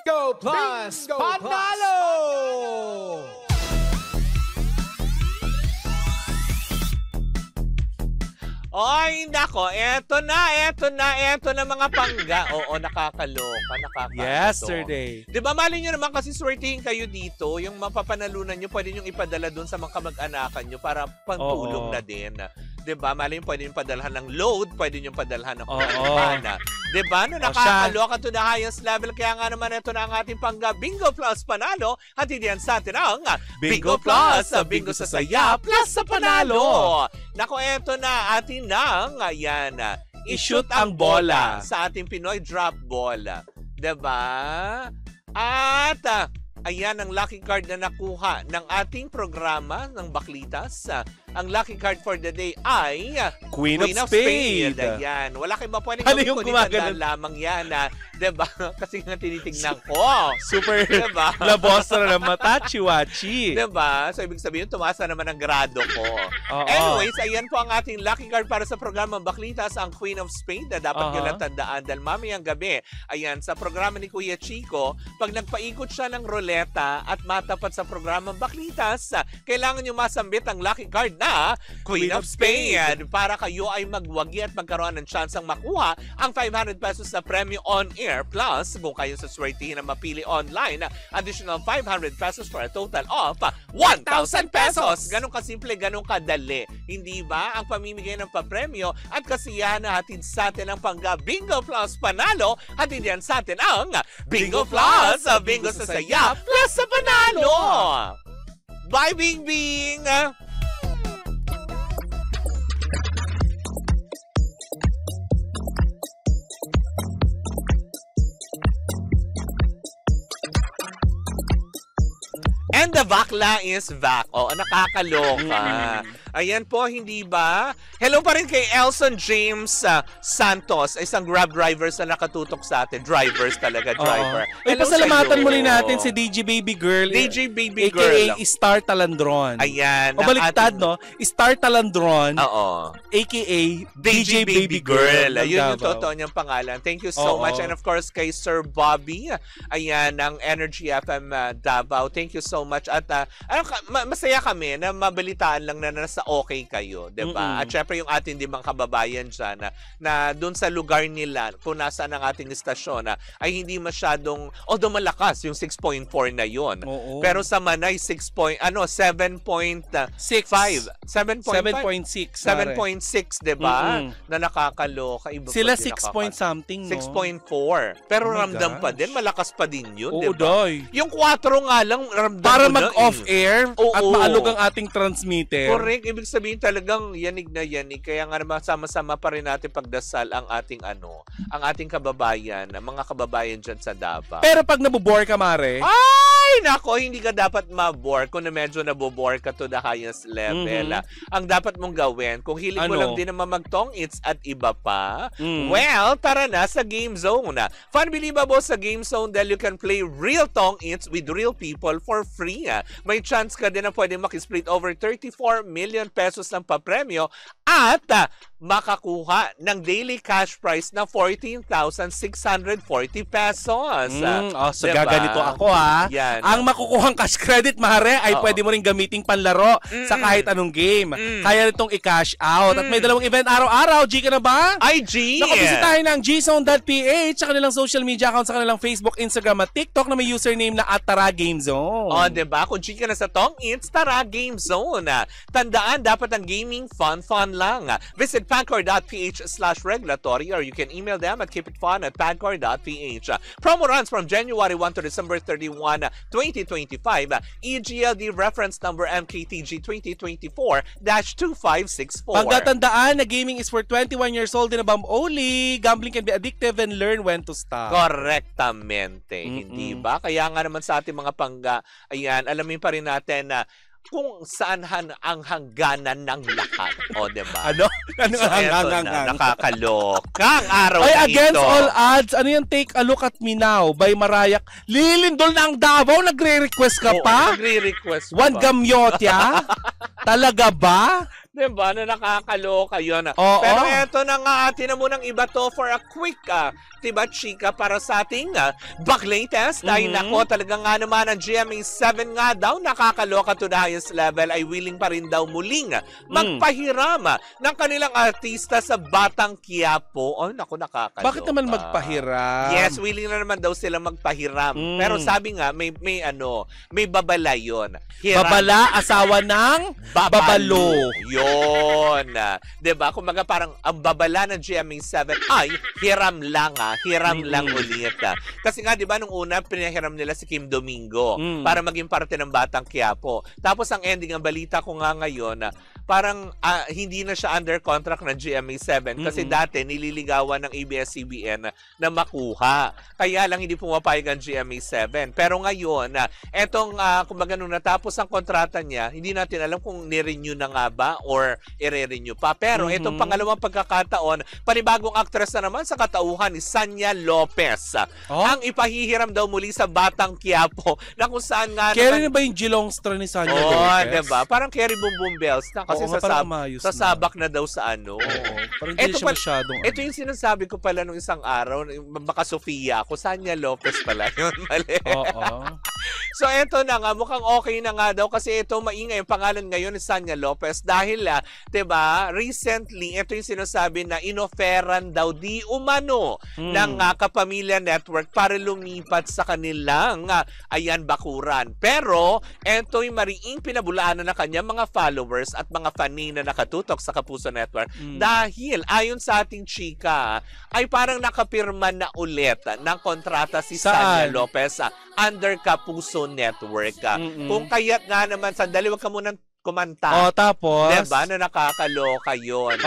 Bingo Plus Panalo! Ay, nako, eto na mga pangga. Oo, nakakaloka. Yesterday. Di ba, mali nyo naman kasi swertihin kayo dito, yung mapapanalunan nyo, pwede nyo ipadala dun sa mga kamag-anakan nyo para pantulong na din. Di ba, mali nyo pwede nyo padalhan ng load, pwede nyo padalhan ng pana. Di ba, no, nakakaloka to the highest level. Kaya nga naman, ito na ang ating pangga Bingo Plus Panalo. At hindi yan sa atin ang Bingo Plus, Bingo sa saya, plus sa panalo. Nako, eto na, atin nang, ayan, i-shoot ang bola sa ating Pinoy Drop Ball. Diba? At, ayan ang lucky card na nakuha ng ating programa ng Baklitas. Ang lucky card for the day ay Queen of Spades. Ayan. Wala kayong mapwedeng Ano gawin yung kundi gumagano? lamang yan. Diba? Kasi nga tinitignan ko. Super diba? labosa na mata, chiwachi. Diba? So, ibig sabihin, tumasa naman ang grado ko. Anyways, ayan po ang ating lucky card para sa programa Baklitas, ang Queen of Spades na dapat nyo lang tandaan. Dahil mamayang gabi, ayan, sa programa ni Kuya Chico, pag nagpaikot siya ng roleta at matapat sa programa Baklitas, kailangan nyo masambit ang lucky card na Queen of Spades para kayo ay magwagi at magkaroon ng tsansang makuha ang 500 pesos na premyo on air, plus kung kayo sa swertihin na mapili online, additional 500 pesos for a total of 1,000 pesos. Ganun kasimple, ganun kadali. Hindi ba ang pamimigay ng papremyo at kasiyahan na hatid sa atin ang pangga Bingo Plus Panalo, hatid yan sa atin ang Bingo Plus, Bingo sa saya, plus sa panalo. Bye, Bing Bing! And the bakla is back. Oo, nakakaloka. Ayan po, hindi ba? Hello pa rin kay Elson James Santos, isang Grab drivers na nakatutok sa atin. Drivers talaga, driver. Ay, pasalamatan muli natin si DJ Baby Girl. DJ Baby Girl. AKA Star Talandron. Ayan. O baliktad, no? Star Talandron. Oo. AKA DJ Baby Girl. Yun yung totoo niyang pangalan. Thank you so much. And of course, kay Sir Bobby. Ayan, ng Energy FM Davao. Thank you so much. At masaya kami na mabalitaan lang na nasa okay kayo, diba? At syempre yung ating dimang kababayan dyan na doon sa lugar nila, kung nasaan ang ating istasyon, ay hindi masyadong, although malakas yung 6.4 na yun. Pero sa Manay, 7.5. 7.6, diba? Na nakakaloka. Iba sila 6 point something, no? 6.4. Pero ramdam pa din, malakas pa din yun, oo, diba? Yung 4 nga lang, ramdam para mo na mag-off-air at maalog ang ating transmitter. Correct. Ibig sabihin talagang yanig na yanig. Kaya nga naman sama-sama pa rin natin pagdasal ang ating ang ating kababayan, mga kababayan dyan sa Davao. Pero pag nabobore ka, Mare? Ay, nako, hindi ka dapat mabore kung na medyo nabobore ka to the highest level. Ang dapat mong gawin, kung hilig mo lang din naman magtong its at iba pa, well, tara na sa Game Zone. Unbelievable sa Game Zone dahil you can play real tong its with real people for free. May chance ka din na pwede makisplit over 34 million pesos ng papremyo at makakuha ng daily cash prize na 14,640 pesos. So diba? Gaganito ako Yan. Ang makukuhang cash credit, Mare, ay pwede mo rin gamiting panlaro sa kahit anong game. Kaya nitong i-cash out. At may dalawang event araw-araw. G ka na ba? Ay, G! Nakabisitahin ng gzone.ph sa kanilang social media account, sa kanilang Facebook, Instagram at TikTok na may username na @TaraGameZone. Diba? Kung G ka na sa tong its, Tara Game Zone. Tandaan, dapat ang gaming fun lang. Visit pancor.ph/regulatory or you can email them at keepitfun@pancor.ph. Promo runs from January 1 to December 31, 2025. EGLD reference number MKTG 2024-2564. Pagkatandaan na gaming is for 21 years old and above only. Gambling can be addictive and learn when to stop. Correctamente. Hindi ba? Kaya nga naman sa ating mga pangga, ayan, alamin pa rin natin na kung saan ang hangganan ng lahat. O, diba? Ano? Ano so, hanggang? Nakakalokang araw ay, na against ito. all odds, ano yung Take a Look at Me Now by Mariah? Lilindol na ang Davao, nagre-request ka pa? Nagre-request Juan Gamyotya? Talaga ba? Diba? Na nakakaloka yun. Pero eto na nga, tinan mo ng iba to for a quick, diba, chika, para sa ating latest. Ay nako, talaga nga naman ang GMA7 nga daw, nakakaloka to the highest level, ay willing pa rin daw muling magpahiram ng kanilang artista sa Batang Quiapo. Oh, naku, nakakaloka. Bakit naman magpahiram? Yes, willing na naman daw sila magpahiram. Pero sabi nga, may babala yun. Babala, asawa ng babalo. Yun. Diba? Kumaga parang ang babala ng GMA7 ay hiram lang hiram lang ulit. Kasi nga, diba, nung una, pinahiram nila si Kim Domingo para maging parte ng Batang Quiapo. Tapos ang ending, ang balita ko nga ngayon, parang hindi na siya under contract ng GMA7 kasi dati nililigawan ng ABS-CBN na makuha. Kaya lang hindi pumapayag ang GMA7. Pero ngayon, etong kumbaga nung natapos ang kontrata niya, hindi natin alam kung ni-renew na nga ba or i-renew pa. Pero itong pangalawang pagkakataon, panibagong actress na naman sa katauhan ni Sanya Lopez. Ang ipahihiram daw muli sa Batang Quiapo na kung saan nga Kerry na ba yung Gelongstra ni Sanya Lopez? Diba? Parang Kerry Boom Boom Bells na kasi sasabak na daw sa ano. Parang hindi siya masyadong. Ito yung sinasabi ko pala nung isang araw, baka Sofia ako, Sanya Lopez pala yun. Mali. So eto na nga, mukhang okay na nga daw kasi ito maingay yung pangalan ngayon ni Sanya Lopez dahil diba, recently ito yung sinasabi na inoferan daw di umano ng Kapamilya Network para lumipat sa kanilang bakuran. Pero ito yung mariing pinabulaanan na kanya mga followers at mga fanny na nakatutok sa Kapuso Network dahil ayon sa ating chika ay parang nakapirma na ulit ng kontrata si Sanya Lopez under Kapuso Network. Kung kaya't nga naman, sandali, wag ka munang kumanta. Tapos? Diba? Na nakakaloka yun.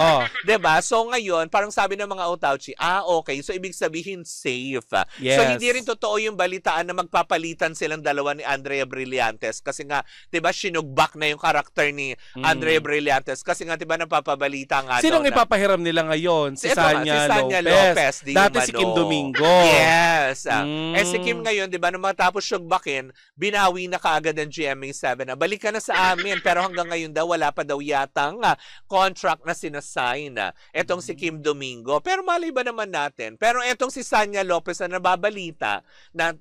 Diba? So ngayon, parang sabi ng mga Otauchi, okay. So ibig sabihin, safe. Yes. So hindi rin totoo yung balitaan na magpapalitan silang dalawa ni Andrea Brillantes. Kasi nga, diba, sinugbak na yung karakter ni Andrea Brillantes. Kasi nga, diba, napapabalita nga sinong ipapahiram nila ngayon? Si Sanya Lopez. Dati si Kim Domingo. Yes. Si Kim ngayon, diba, nung matapos sugbakin, binawi na kaagad ng GMA7 na balik ka na sa amin. Pero hanggang ngayon daw, wala pa daw yatang contract na sinasign etong si Kim Domingo. Pero mali ba naman natin? Pero etong si Sanya Lopez na nababalita na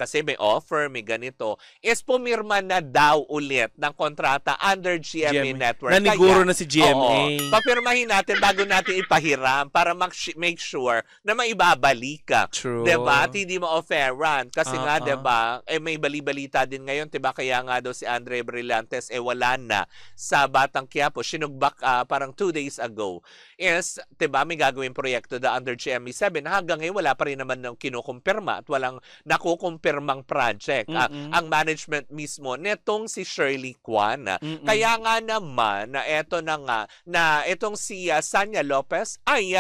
kasi may offer, may ganito, is pumirma na daw ulit ng kontrata under GMA Network. Naniguro na si GMA. Papirmahin natin bago natin ipahiram para make sure na maibabalik ka. True. Diba? At hindi ma-offeran. Kasi nga, diba, may bali-balita din ngayon, diba? Kaya nga daw si Andre Brillantes, wala na sa Batang Quiapo. Sinugbak parang 2 days ago. Is, diba, may gagawin proyekto da under GMA7. Hanggang ngayon, wala pa rin naman ng kinukumpirma at walang nakukumpirmang project. Ang management mismo netong si Shirley Kwan. Kaya nga naman na eto na nga na etong si Sanya Lopez ay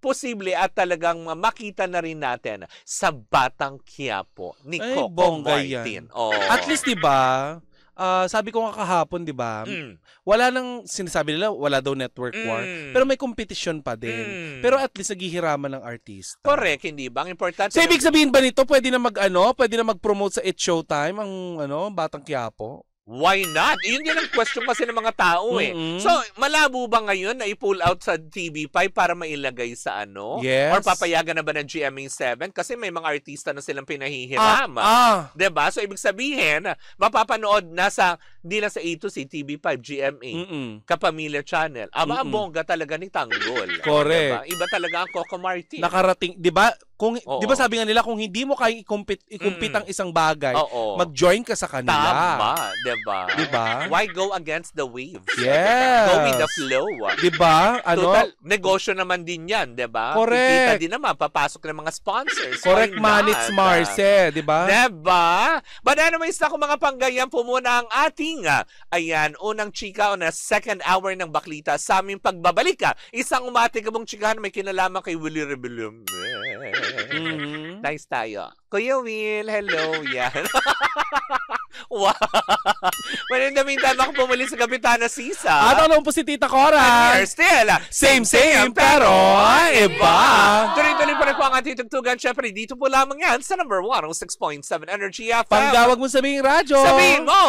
posible at talagang makita na rin natin sa Batang Quiapo ni Coco Martin. At least, diba, sabi ko nga kahapon, di ba? Wala nang sinasabi nila, wala daw network war. Pero may competition pa din. Pero at least naghihiraman ng artista. Correct, hindi ba? Ang importante. So, ibig sabihin ba nito, pwede na pwede na mag-promote sa It's Showtime ang Batang Quiapo? Why not? Yun din ang question kasi ng mga tao So, malabo ba ngayon na i-pull out sa TV5 para mailagay sa ano? Yes. Or papayagan na ba ng GMA7? Kasi may mga artista na silang pinahihiram. Diba? So, ibig sabihin, mapapanood na hindi na sa A2C, TV5, GMA, Kapamilya Channel. Ang bongga talaga ni Tanggol. Correct. Diba? Iba talaga ang Coco Martin. Nakarating, di ba? Di ba sabi nga nila, kung hindi mo kayang i-compete ang isang bagay, mag-join ka sa kanila. Tama, diba? Why go against the waves? Yes. Go with the flow. Diba? Total, negosyo naman din yan, diba? Correct. Kikita din naman, papasok ng mga sponsors. Correct, Manits Marce, diba? Diba? But anyways, ako mga panggayam po muna ang ating, unang chika o na second hour ng Baklita sa aming pagbabalik. Isang umatigabong chikahan may kinalaman kay Willie Rebellion. Nice tayo. Kuya Will, hello. Yan. Wow. Well, in the meantime, ako pumuli sa Kapitana Sisa. At ako po si Tita Cora. And we're still same, pero iba. Tuloy-tuloy pa rin po ang ating tugtugan. Siyempre, dito po lamang yan sa number 106.7 Energy FM. Panggawag mo sabihing radyo. Sabihin mo!